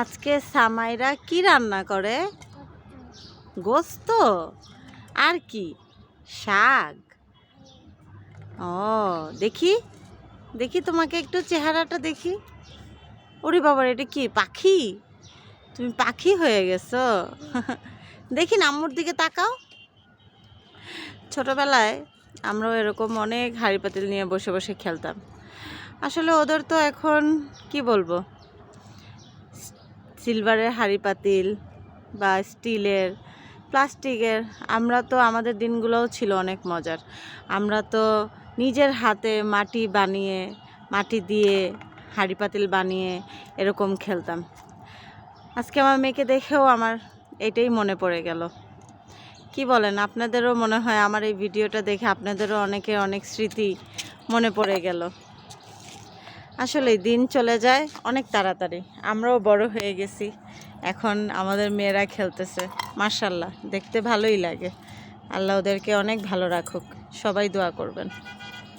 আজকে সামাইরা কি রান্না করে? গোস্ত আর কি? শাক। ও দেখি দেখি তোমাকে একটু চেহারাটা দেখি। ওরে বাবার, এটা কি পাখি? তুমি পাখি হয়ে গেছো। দেখি না, আম্মুর দিকে তাকাও। ছোটবেলায় আমরাও এরকম অনেক হাঁড়ি পাতিল নিয়ে বসে বসে খেলতাম। আসলে ওদের তো এখন কি বলবো, সিলভারের হাঁড়ি পাতিল বা স্টিলের, প্লাস্টিকের। আমরা তো, আমাদের দিনগুলোও ছিল অনেক মজার। আমরা তো নিজের হাতে মাটি বানিয়ে, মাটি দিয়ে হাঁড়ি পাতিল বানিয়ে এরকম খেলতাম। আজকে আমার মেয়েকে দেখেও আমার এটাই মনে পড়ে গেল। কি বলেন, আপনাদেরও মনে হয় আমার এই ভিডিওটা দেখে আপনাদেরও অনেকের অনেক স্মৃতি মনে পড়ে গেল? আসলে দিন চলে যায় অনেক তাড়াতাড়ি, আমরাও বড় হয়ে গেছি। এখন আমাদের মেয়েরা খেলতেছে, মাশাআল্লাহ, দেখতে ভালোই লাগে। আল্লাহ ওদেরকে অনেক ভালো রাখুক, সবাই দোয়া করবেন।